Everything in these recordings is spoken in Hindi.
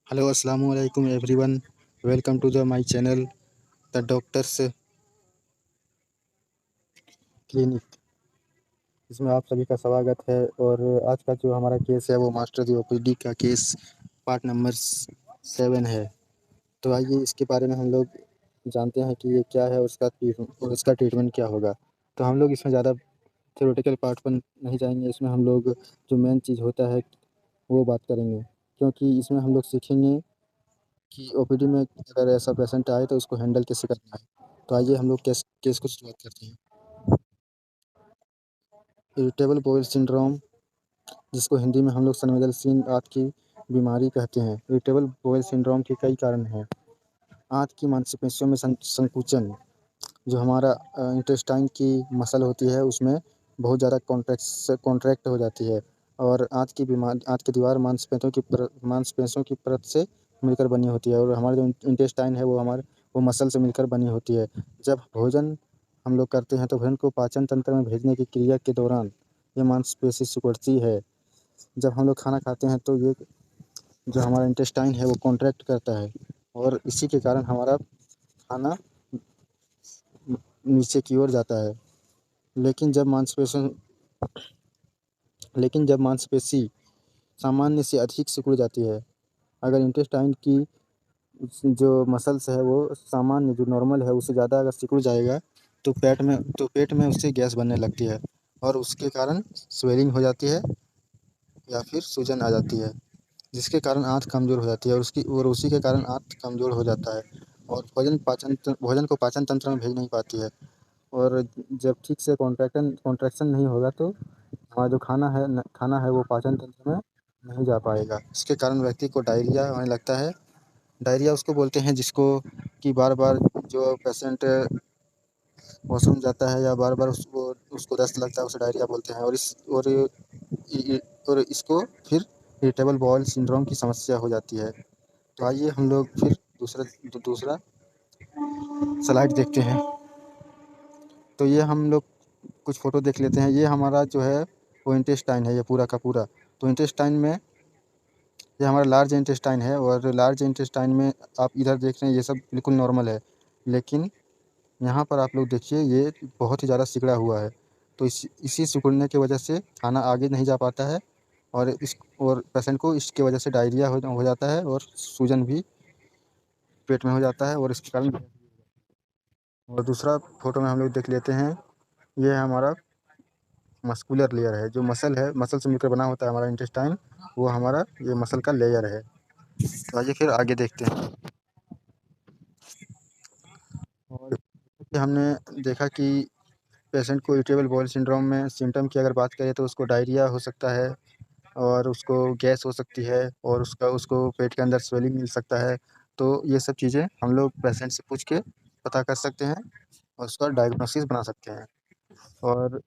हेलो अस्सलाम वालेकुम everyone. Welcome to the my channel the doctors clinic. इसमें आप सभी का स्वागत है। और आज का जो हमारा केस है वो मास्टर जी ओपीडी का केस पार्ट नंबर 7 है। तो आइए इसके बारे में हम लोग जानते हैं कि ये क्या है, और इसका ट्रीटमेंट क्या होगा। तो हम लोग इसमें ज़्यादा थ्योरेटिकल पार्ट पर नहीं जाएंगे। इसमें हम लोग जो मेन चीज़ होता है वो बात करेंगे, क्योंकि इसमें हम लोग सीखेंगे कि ओपीडी में अगर ऐसा पेशेंट आए तो उसको हैंडल कैसे करना है। तो आइए हम लोग केस केस को शुरुआत करते हैं। इरिटेबल बाउल सिंड्रोम, जिसको हिंदी में हम लोग संवेदनशील आंत की बीमारी कहते हैं। इरिटेबल बाउल सिंड्रोम के कई कारण हैं। आंत की मांसपेशियों में संकुचन, जो हमारा इंटेस्टाइन की मसल होती है उसमें बहुत ज़्यादा कॉन्ट्रैक्ट हो जाती है। और आंत की दीवार मांसपेशियों की परत से मिलकर बनी होती है, और हमारा जो इंटेस्टाइन है वो मसल से मिलकर बनी होती है। जब भोजन हम लोग करते हैं तो भोजन को पाचन तंत्र में भेजने की क्रिया के दौरान ये मांसपेशी सिकुड़ती है। जब हम लोग खाना खाते हैं तो ये जो हमारा इंटेस्टाइन है वो कॉन्ट्रैक्ट करता है, और इसी के कारण हमारा खाना नीचे की ओर जाता है। लेकिन जब मांसपेशियों लेकिन जब मांसपेशी सामान्य से अधिक सिकुड़ जाती है, अगर इंटेस्टाइन की जो मसल्स है वो सामान्य जो नॉर्मल है उससे ज़्यादा अगर सिकुड़ जाएगा तो पेट में उससे गैस बनने लगती है, और उसके कारण स्वेलिंग हो जाती है या फिर सूजन आ जाती है, जिसके कारण आँत कमज़ोर हो जाती है, और उसी के कारण आँत कमज़ोर हो जाता है, और भोजन को पाचन तंत्र में भेज नहीं पाती है। और जब ठीक से कॉन्ट्रैक्शन नहीं होगा तो हमारा जो खाना है वो पाचन तंत्र में नहीं जा पाएगा। इसके कारण व्यक्ति को डायरिया होने लगता है। डायरिया उसको बोलते हैं जिसको कि बार-बार जो पेशेंट वॉशरूम जाता है या बार-बार उसको उसको दस्त लगता है, उसे डायरिया बोलते हैं। और इसको फिर इरिटेबल बाउल सिंड्रोम की समस्या हो जाती है। तो आइए हम लोग फिर दूसरा स्लाइड देखते हैं। तो ये हम लोग कुछ फ़ोटो देख लेते हैं। ये हमारा जो है वो इंटेस्टाइन है, ये पूरा का पूरा। तो इंटेस्टाइन में ये हमारा लार्ज इंटेस्टाइन है, और लार्ज इंटेस्टाइन में आप इधर देख रहे हैं ये सब बिल्कुल नॉर्मल है। लेकिन यहाँ पर आप लोग देखिए ये बहुत ही ज़्यादा सिकुड़ा हुआ है। तो इसी सिकुड़ने की वजह से खाना आगे नहीं जा पाता है, और पेशेंट को इसकी वजह से डायरिया हो जाता है, और सूजन भी पेट में हो जाता है, और इसके कारण। और दूसरा फ़ोटो में हम लोग देख लेते हैं। ये हमारा मस्कुलर लेयर है, जो मसल से मिलकर बना होता है हमारा इंटेस्टाइन, वो हमारा ये मसल का लेयर है। तो आइए फिर आगे देखते हैं। और हमने देखा कि पेशेंट को इरिटेबल बाउल सिंड्रोम में सिम्टम की अगर बात करें तो उसको डायरिया हो सकता है, और उसको गैस हो सकती है, और उसको पेट के अंदर स्वेलिंग मिल सकता है। तो ये सब चीज़ें हम लोग पेशेंट से पूछ के पता कर सकते हैं, और उसका डायग्नोसिस बना सकते हैं। और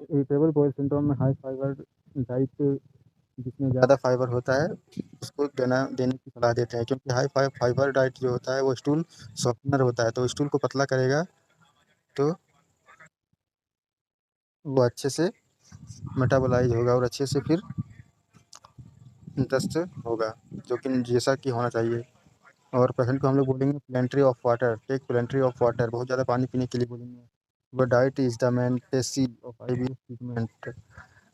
इरिटेबल बाउल सिंड्रोम में हाई फाइबर डाइट, जिसमें ज़्यादा फाइबर होता है, उसको देने की सलाह देते हैं, क्योंकि फाइबर डाइट जो होता है वो स्टूल सॉफ्टनर होता है, तो स्टूल को पतला करेगा, तो वो अच्छे से मेटाबोलाइज होगा, और अच्छे से फिर दस्त होगा, जो कि जैसा कि होना चाहिए। और पेशेंट को हम लोग बोलेंगे plenty of water, take plenty of water, बहुत ज़्यादा पानी पीने के लिए बोलेंगे। वो डाइट इज़ द मेन टेसी of IBS treatment.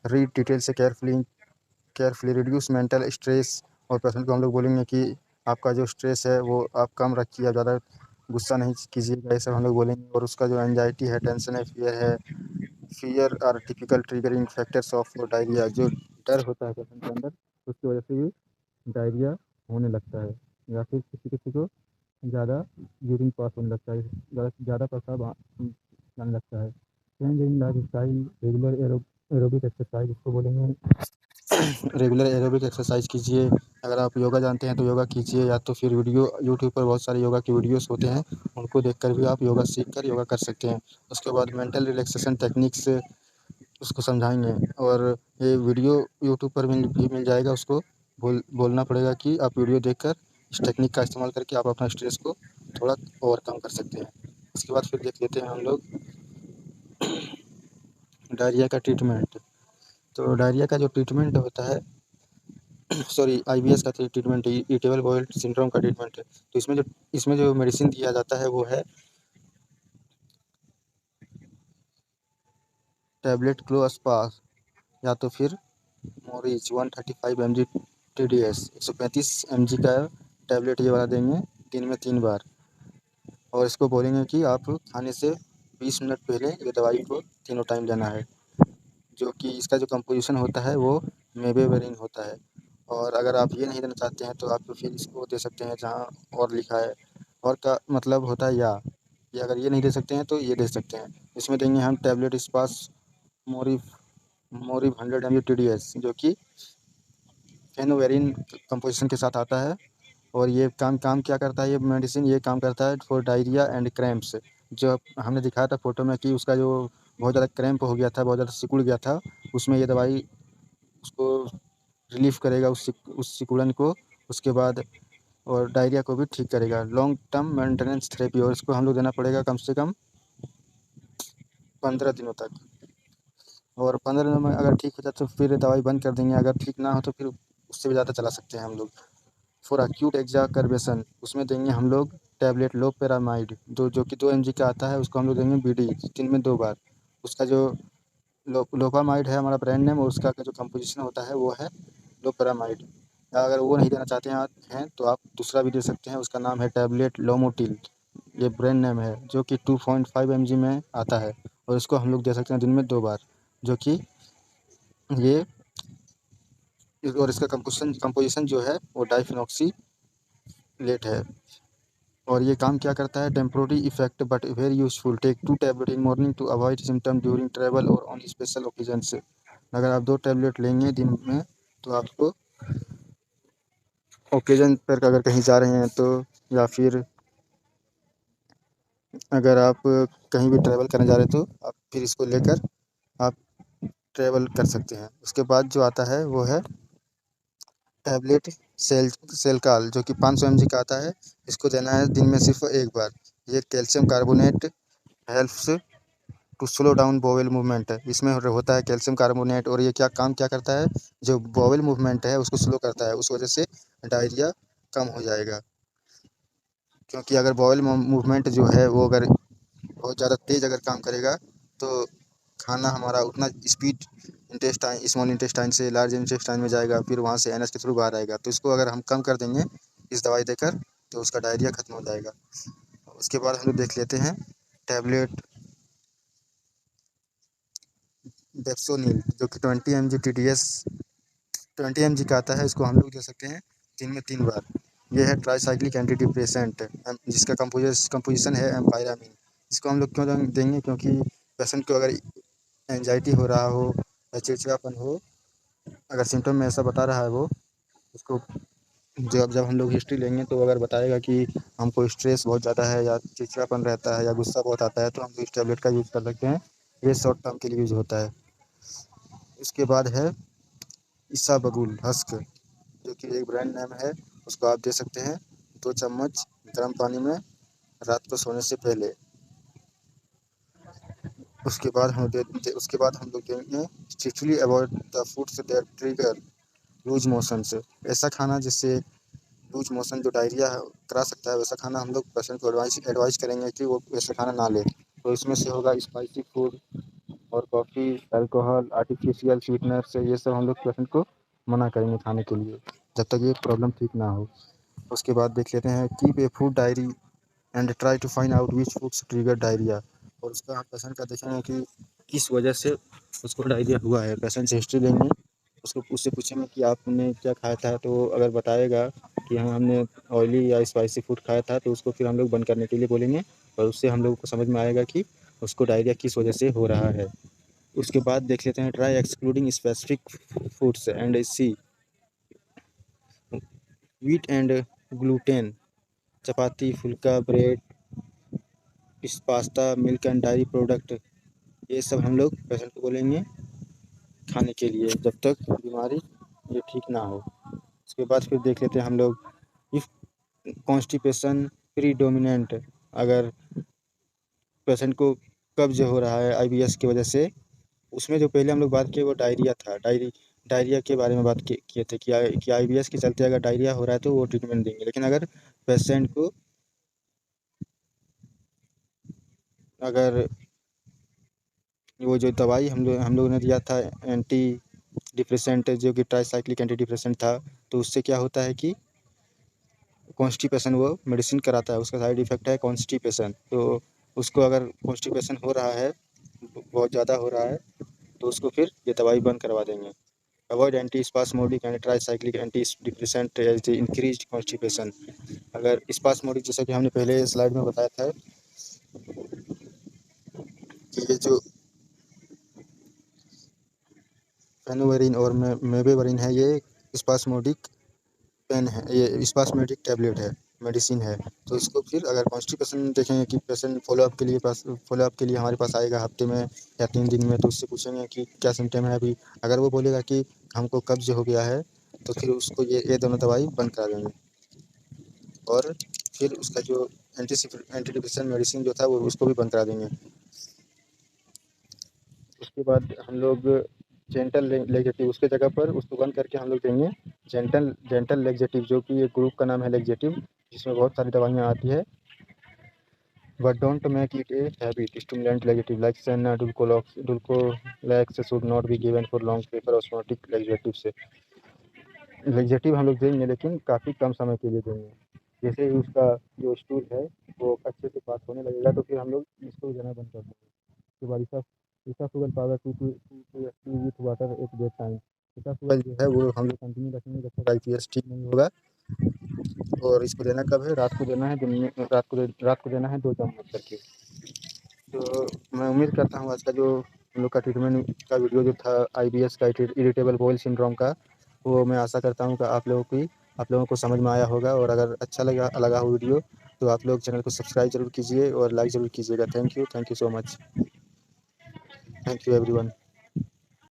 Read detail से केयरफुली रिड्यूस मेंटल स्ट्रेस। और पेशेंट को हम लोग बोलेंगे कि आपका जो स्ट्रेस है वो आप कम रखिए, ज़्यादा गुस्सा नहीं कीजिएगा, ये सब हम लोग बोलेंगे। और उसका जो एंजाइटी है, टेंशन है, fear are typical triggering factors of diarrhoea. जो डर होता है पेशेंट के अंदर, उसकी वजह से भी डायरिया होने लगता है, या फिर किसी किसी को ज़्यादा यूरिन पास होने लगता है, ज़्यादा पेशाब आने लगता है। Change in life style, regular aerobic exercise इसको बोलेंगे। रेगुलर एरोबिक एक्सरसाइज कीजिए। अगर आप योगा जानते हैं तो योगा कीजिए, या तो फिर यूट्यूब पर बहुत सारे योगा के वीडियोस होते हैं, उनको देखकर भी आप योगा सीख कर योगा कर सकते हैं। उसके बाद मेंटल रिलैक्सेशन टेक्निक्स उसको समझाएंगे, और ये वीडियो यूट्यूब पर भी मिल जाएगा। उसको बोलना पड़ेगा कि आप वीडियो देखकर इस टेक्निक का इस्तेमाल करके आप अपना स्ट्रेस को थोड़ा ओवरकम कर सकते हैं। उसके बाद फिर देख लेते हैं हम लोग डायरिया का ट्रीटमेंट। तो डायरिया का जो ट्रीटमेंट होता है सॉरी आईबीएस का ट्रीटमेंट है, इरिटेबल बाउल सिंड्रोम का ट्रीटमेंट है। तो इसमें जो मेडिसिन दिया जाता है वो है टैबलेट क्लोस्पास या तो फिर मोरिज 135 mg TDS 135 mg का टैबलेट ये वाला देंगे दिन में 3 बार। और इसको बोलेंगे कि आप खाने से 20 मिनट पहले ये दवाई को तीनों टाइम लेना है। जो कि इसका जो कंपोजिशन होता है वो मेबेवरिन होता है। और अगर आप ये नहीं देना चाहते हैं तो आप फिर इसको दे सकते हैं जहाँ और लिखा है और का मतलब होता है या अगर ये नहीं दे सकते हैं तो ये दे सकते हैं। इसमें देंगे हम टैबलेट स्पास मोरिफ मोरिफ 100 mg TDS जो कि फेनोवेरिन कंपोजिशन के साथ आता है। और ये काम क्या करता है, ये मेडिसिन ये काम करता है फॉर डायरिया एंड क्रैम्प्स। जो हमने दिखाया था फोटो में कि उसका जो बहुत ज़्यादा क्रैम्प हो गया था, बहुत ज़्यादा सिकुड़ गया था, उसमें ये दवाई उसको रिलीफ करेगा उस सिकुड़न को। उसके बाद और डायरिया को भी ठीक करेगा। लॉन्ग टर्म मेंटेनेंस थेरेपी और इसको हम लोग देना पड़ेगा कम से कम 15 दिनों तक। और 15 दिनों में अगर ठीक हो जाए तो फिर दवाई बंद कर देंगे, अगर ठीक ना हो तो फिर उससे भी ज़्यादा चला सकते हैं हम लोग। फॉर एक्यूट एग्जाकर्बेशन उसमें देंगे हम लोग टैबलेट लोपेरामाइड जो कि 2 mg का आता है, उसको हम लोग देंगे बीडी दिन में 2 बार। उसका जो लोपामाइड है हमारा ब्रांड नेम, और उसका जो कंपोजिशन होता है वो है लोपेरामाइड। अगर वो नहीं देना चाहते हैं तो आप दूसरा भी दे सकते हैं, उसका नाम है टैबलेट लोमोटिल। ये ब्रांड नेम है जो कि 2.5 mg में आता है। और इसको हम लोग दे सकते हैं दिन में 2 बार। जो कि ये और इसका कंपोजिशन जो है वो डाइफिनॉक्सीलेट है। और ये काम क्या करता है, temporary effect but very useful. Take 2 tablet in morning to avoid symptom during travel और ऑन स्पेशल ओकेजन्स। अगर आप 2 टैबलेट लेंगे दिन में तो आपको ओकेजन पर अगर कहीं जा रहे हैं तो, या फिर अगर आप कहीं भी ट्रैवल करने जा रहे हैं तो आप फिर इसको लेकर आप ट्रैवल कर सकते हैं। उसके बाद जो आता है वो है टैबलेट सेलकाल जो कि 500 mg का आता है। इसको देना है दिन में सिर्फ 1 बार। ये calcium carbonate helps to slow down bowel movement है। इसमें होता है कैल्शियम कार्बोनेट, और ये क्या करता है, जो बोवेल मूवमेंट है उसको स्लो करता है। उस वजह से डायरिया कम हो जाएगा। क्योंकि अगर बोवेल मूवमेंट जो है वो अगर बहुत ज़्यादा तेज़ अगर काम करेगा तो खाना हमारा उतना स्पीड स्मॉल इंटेस्टाइन से लार्ज इंटेस्टाइन में जाएगा, फिर वहाँ से एनएस के थ्रू बाहर आएगा। तो इसको अगर हम कम कर देंगे इस दवाई देकर तो उसका डायरिया खत्म हो जाएगा। उसके बाद हम लोग देख लेते हैं टैबलेट डेप्सोनिल जो कि 20 mg TDS 20 mg का आता है। इसको हम लोग दे सकते हैं दिन में 3 बार। यह है ट्राईसाइक्लिक एंटी डिप्रेसेंट जिसका कंपोजिशन है एम्पायरामिन। इसको हम लोग क्यों देंगे, क्योंकि पेशेंट को अगर एंजाइटी हो रहा हो या चिड़चिड़ापन हो, अगर सिम्टम में ऐसा बता रहा है वो, उसको जब हम लोग हिस्ट्री लेंगे तो अगर बताएगा कि हमको स्ट्रेस बहुत ज़्यादा है या चिड़चिड़ापन रहता है या गुस्सा बहुत आता है तो हम इस टैबलेट का यूज़ कर सकते हैं। ये शॉर्ट टर्म के लिए यूज़ होता है। उसके बाद है इसाबगुल हस्क जो कि एक ब्रांड नेम है। उसको आप दे सकते हैं 2 चम्मच गर्म पानी में रात को सोने से पहले। उसके बाद हम लोग देंगे strictly avoid the foods that trigger loose motions. ऐसा खाना जिससे लूज मोशन जो डायरिया करा सकता है, वैसा खाना हम लोग पेशेंट को एडवाइस करेंगे कि वो वैसा खाना ना ले। तो इसमें से होगा स्पाइसी फूड और कॉफ़ी, अल्कोहल, आर्टिफिशियल स्वीटनर से, ये सब हम लोग पेशेंट को मना करेंगे खाने के लिए जब तक ये प्रॉब्लम ठीक ना हो। उसके बाद देख लेते हैं keep a food diary and try to find out which foods trigger diarrhoea. और उसका हम पेशेंट का देखेंगे कि किस वजह से उसको डायरिया हुआ है। पेशेंट से हिस्ट्री लेंगे, उससे पूछेंगे कि आपने क्या खाया था, तो अगर बताएगा कि हाँ हमने ऑयली या स्पाइसी फूड खाया था तो उसको फिर हम लोग बंद करने के लिए बोलेंगे। और उससे हम लोगों को समझ में आएगा कि उसको डायरिया किस वजह से हो रहा है। उसके बाद देख लेते हैं try excluding specific foods and see wheat and gluten. Chapati, phulka, bread, pasta, milk and dairy product, ये सब हम लोग पेशेंट को बोलेंगे खाने के लिए जब तक बीमारी ये ठीक ना हो। उसके बाद फिर देख लेते हैं हम लोग इफ़ कॉन्स्टिपेशन प्रीडोमिनेंट। अगर पेशेंट को कब्ज हो रहा है आईबीएस की वजह से, उसमें जो पहले हम लोग बात किए वो डायरिया था। डायरिया के बारे में बात किए थे कि आईबीएस के चलते अगर डायरिया हो रहा है तो वो ट्रीटमेंट देंगे। लेकिन अगर पेशेंट को अगर वो जो दवाई हम लोगों ने दिया था एंटी डिप्रेसेंट, जो कि ट्राईसाइक्लिक एंटी डिप्रेसेंट था, तो उससे क्या होता है कि कॉन्स्टिपेशन वो मेडिसिन कराता है, उसका साइड इफ़ेक्ट है कॉन्स्टिपेशन। तो उसको अगर कॉन्स्टिपेशन हो रहा है, बहुत ज़्यादा हो रहा है, तो उसको फिर ये दवाई बंद करवा देंगे। Avoid anti spasmodic and tricyclic anti depressant as the increased constipation. अगर स्पास्मोडिक, जैसा कि हमने पहले स्लाइड में बताया था कि ये जो फेनोवेरिन और मेवेवरिन है, ये स्पास्मोडिक पेन है, ये स्पास्मोडिक टैबलेट है, मेडिसिन है। तो इसको फिर अगर कॉन्स्टिपेशन देखेंगे कि पेशेंट फॉलोअप के लिए हमारे पास आएगा हफ्ते में या 3 दिन में, तो उससे पूछेंगे कि क्या सिम्टम है अभी। अगर वो बोलेगा कि हमको कब्ज हो गया है, तो फिर उसको ये दोनों दवाई बंद करा देंगे। और फिर उसका जो एंटी डिप्रेशन मेडिसिन जो था वो उसको भी बंद करा देंगे। उसके बाद हम लोग जेंटल लेग्जेटिव, उसके जगह पर उसको बंद करके हम लोग देंगे जेंटल लेग्जेटिव, जो कि एक ग्रुप का नाम है लेग्जेटिव, जिसमें बहुत सारी दवाइयाँ आती है। But don't make it a habit. Stimulant laxative like senna Dulcolax should not be given for long prefer osmotic laxative से। लेग्जेटिव हम लोग देंगे लेकिन काफ़ी कम समय के लिए देंगे। जैसे ही उसका जो स्टूल है वो अच्छे से पास होने लगेगा, तो फिर हम लोग इसको देना बंद कर देंगे। उसके बाद isabgol powder 2 with water at bedtime. Isabgol जो है वो हम लोग कंटिन्यू रखेंगे जब तक आईपीएस ठीक नहीं होगा। और इसको देना कब है? रात को देना है, दिन में रात को देना है 2 चम्मच करके। तो मैं उम्मीद करता हूँ आज का जो हम लोग का ट्रीटमेंट का वीडियो जो था आईबीएस का इरिटेबल बॉयल सिंड्रोम का, वो मैं आशा करता हूँ कि आप लोगों को समझ में आया होगा। और अगर अच्छा लगा हो वीडियो, तो आप लोग चैनल को सब्सक्राइब ज़रूर कीजिए और लाइक ज़रूर कीजिएगा। Thank you so much. Thank you everyone.